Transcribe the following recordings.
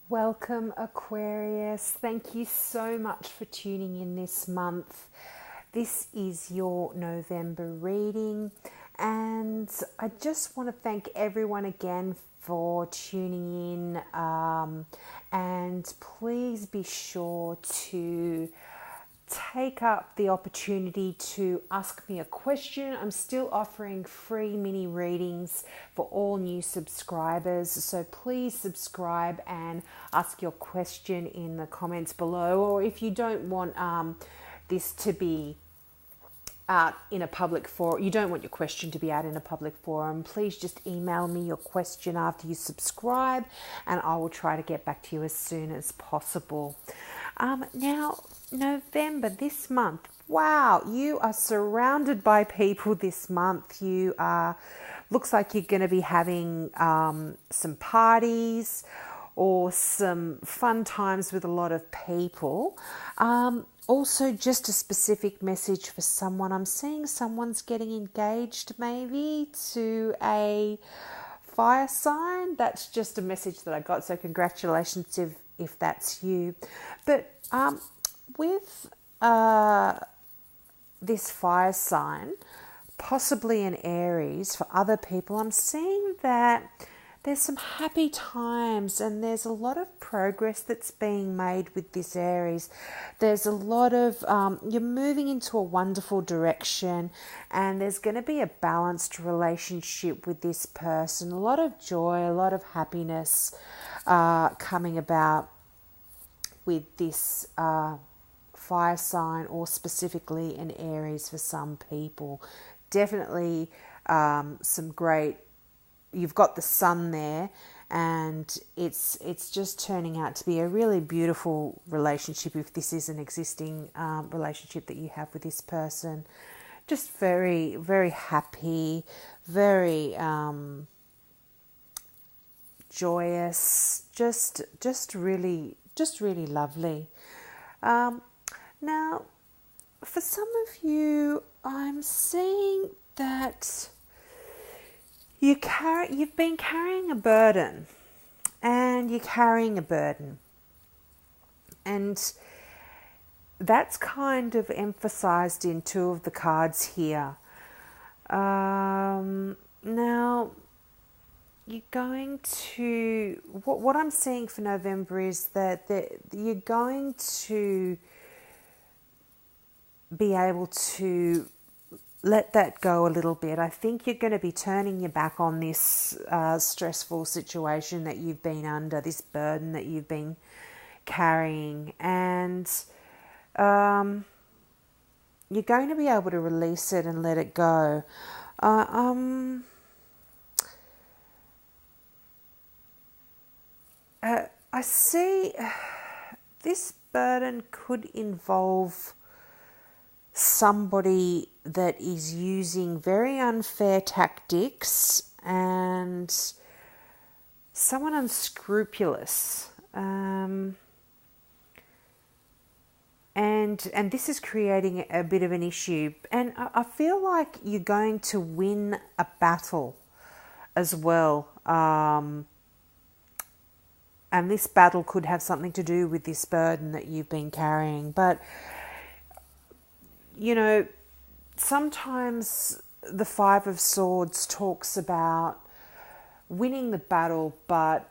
Welcome, Aquarius. Thank you so much for tuning in this month. This is your November reading, and I just want to thank everyone again for tuning in. And please be sure to take up the opportunity to ask me a question. I'm still offering free mini readings for all new subscribers, so please subscribe and ask your question in the comments below. Or if you don't want this to be out in a public forum, you don't want your question to be out in a public forum, please just email me your question after you subscribe and I will try to get back to you as soon as possible. Now, November, this month, wow, you are surrounded by people this month. You are, looks like you're going to be having some parties or some fun times with a lot of people. Also, just a specific message for someone. I'm seeing someone's getting engaged maybe to a fire sign. That's just a message that I got. So congratulations if that's you. But with this fire sign, possibly an Aries for other people, I'm seeing that there's some happy times and there's a lot of progress that's being made with this Aries. There's a lot of, you're moving into a wonderful direction and there's going to be a balanced relationship with this person. A lot of joy, a lot of happiness coming about with this fire sign, or specifically an Aries for some people. Definitely some great, you've got the sun there and it's just turning out to be a really beautiful relationship if this is an existing relationship that you have with this person. Just very, very happy, very joyous, just really lovely. Now, for some of you, I'm seeing that you've been carrying a burden, and you're carrying a burden, and that's kind of emphasized in two of the cards here. Now, you're going to, what I'm seeing for November is that you're going to be able to let that go a little bit. I think you're going to be turning your back on this stressful situation that you've been under, this burden that you've been carrying, and you're going to be able to release it and let it go. I see this burden could involve somebody that is using very unfair tactics and someone unscrupulous. And this is creating a bit of an issue. And I feel like you're going to win a battle as well. And this battle could have something to do with this burden that you've been carrying. But, you know, sometimes the Five of Swords talks about winning the battle, but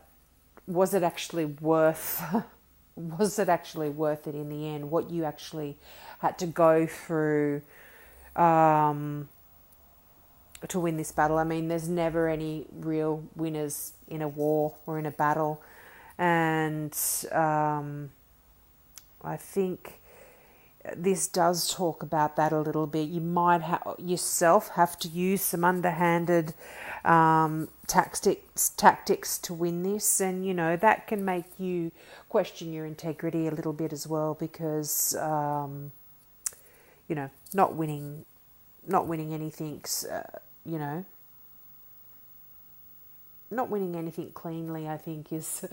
was it actually worth it in the end? What you actually had to go through to win this battle. I mean, there's never any real winners in a war or in a battle. And I think this does talk about that a little bit. You might yourself have to use some underhanded tactics to win this, and you know that can make you question your integrity a little bit as well, because you know, not winning anything's not winning anything cleanly, I think, is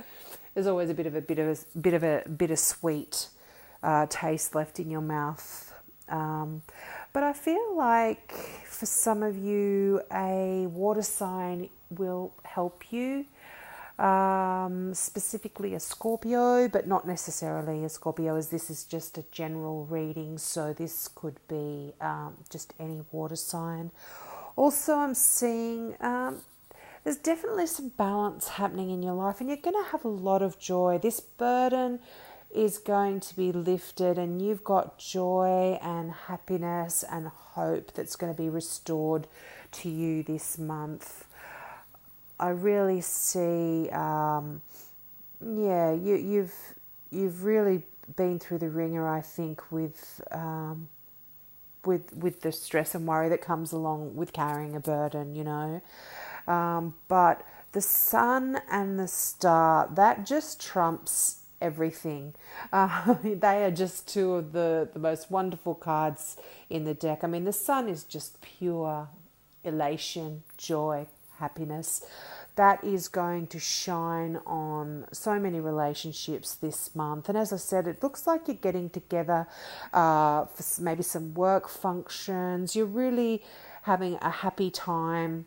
always a bit of a bittersweet taste left in your mouth. But I feel like for some of you, a water sign will help you. specifically a Scorpio, but not necessarily a Scorpio, as this is just a general reading, so this could be just any water sign. Also, I'm seeing there's definitely some balance happening in your life, and you're going to have a lot of joy. This burden is going to be lifted, and you've got joy and happiness and hope that's going to be restored to you this month. I really see, you've really been through the ringer, I think, with the stress and worry that comes along with carrying a burden, you know. But the sun and the star, that just trumps everything. They are just two of the most wonderful cards in the deck. I mean, the sun is just pure elation, joy, happiness. That is going to shine on so many relationships this month. And as I said, it looks like you're getting together for maybe some work functions. You're really having a happy time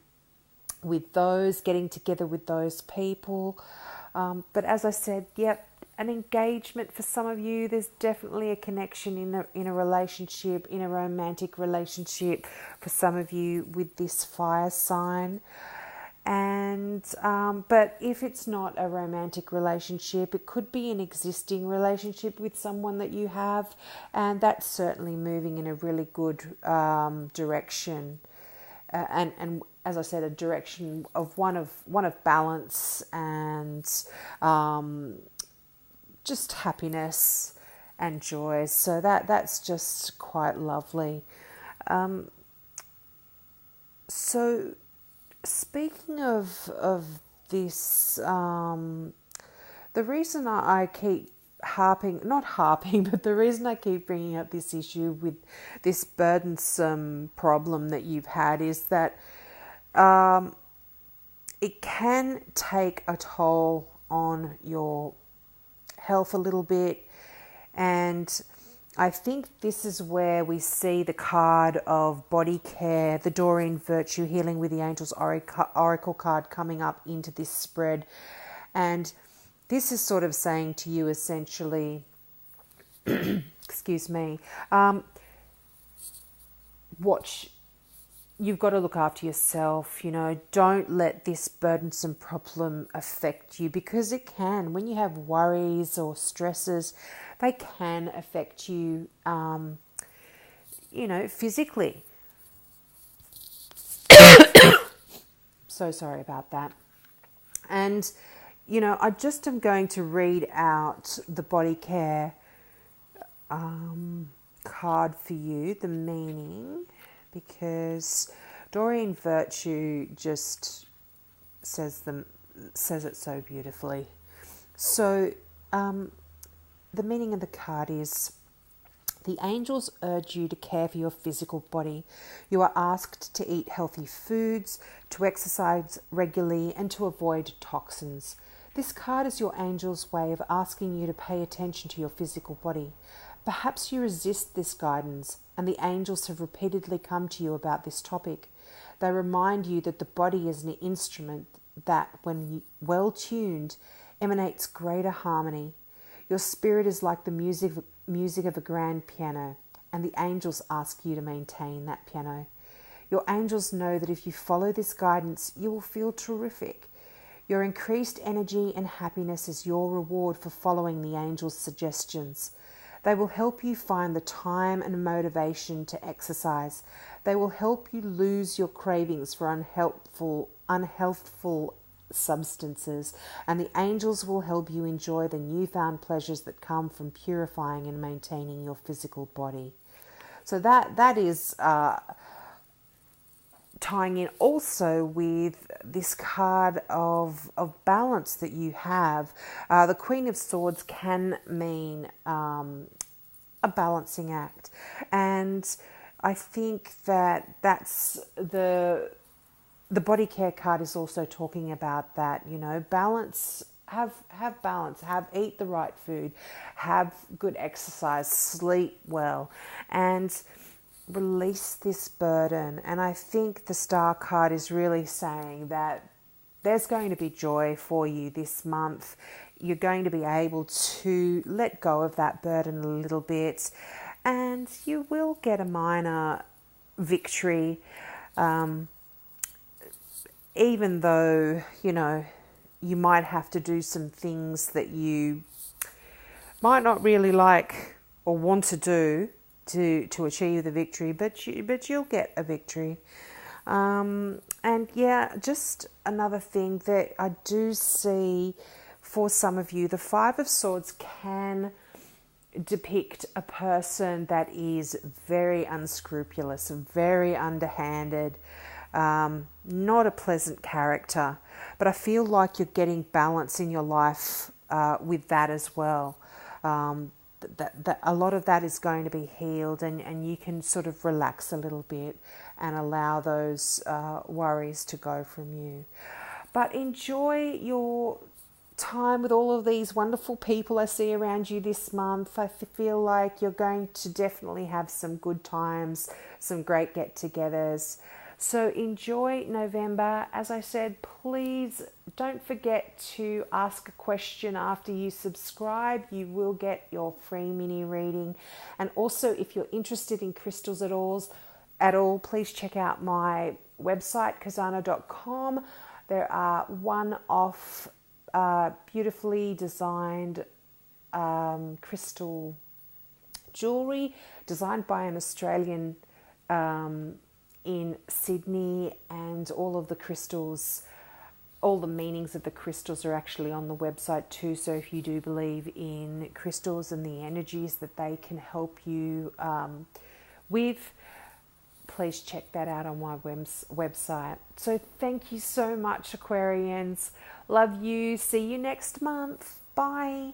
with those, getting together with those people. But as I said, yep, an engagement for some of you. There's definitely a connection in a relationship, in a romantic relationship for some of you with this fire sign. And but if it's not a romantic relationship, it could be an existing relationship with someone that you have, and that's certainly moving in a really good direction. And as I said, a direction of one of balance and just happiness and joy. So that's just quite lovely. So speaking of this, the reason I keep but the reason I keep bringing up this issue with this burdensome problem that you've had is that it can take a toll on your health a little bit. And I think this is where we see the card of body care, the Doreen Virtue Healing with the Angels Oracle card coming up into this spread. And this is sort of saying to you essentially, excuse me, you've got to look after yourself, you know, don't let this burdensome problem affect you, because it can. When you have worries or stresses, they can affect you, physically. So sorry about that. And, you know, I just am going to read out the body care card for you, the meaning, because Doreen Virtue just says it so beautifully. So the meaning of the card is: the angels urge you to care for your physical body. You are asked to eat healthy foods, to exercise regularly, and to avoid toxins. This card is your angel's way of asking you to pay attention to your physical body. Perhaps you resist this guidance, and the angels have repeatedly come to you about this topic. They remind you that the body is an instrument that, when well tuned, emanates greater harmony. Your spirit is like the music of a grand piano, and the angels ask you to maintain that piano. Your angels know that if you follow this guidance, you will feel terrific. Your increased energy and happiness is your reward for following the angels' suggestions. They will help you find the time and motivation to exercise. They will help you lose your cravings for unhealthful substances, and the angels will help you enjoy the newfound pleasures that come from purifying and maintaining your physical body. So that is tying in also with this card of balance that you have. The Queen of Swords can mean a balancing act, and I think that's the body care card is also talking about that, you know, balance. Have balance, eat the right food, have good exercise, sleep well, and release this burden. And I think the Star card is really saying that there's going to be joy for you this month. You're going to be able to let go of that burden a little bit, and you will get a minor victory, even though, you might have to do some things that you might not really like or want to do to achieve the victory, but you'll get a victory. And yeah, just another thing that I do see for some of you, the Five of Swords can depict a person that is very unscrupulous, very underhanded, not a pleasant character. But I feel like you're getting balance in your life with that as well. That a lot of that is going to be healed, and you can sort of relax a little bit and allow those worries to go from you. But enjoy your time with all of these wonderful people I see around you this month. I feel like you're going to definitely have some good times, some great get-togethers. So enjoy November. As I said, please don't forget to ask a question after you subscribe. You will get your free mini reading. And also, if you're interested in crystals at all, please check out my website, kazana.com. There are one-off beautifully designed crystal jewelry designed by an Australian in Sydney, and all of the crystals, all the meanings of the crystals are actually on the website too. So if you do believe in crystals and the energies that they can help you with, please check that out on my website. So thank you so much, Aquarians. Love you. See you next month. Bye.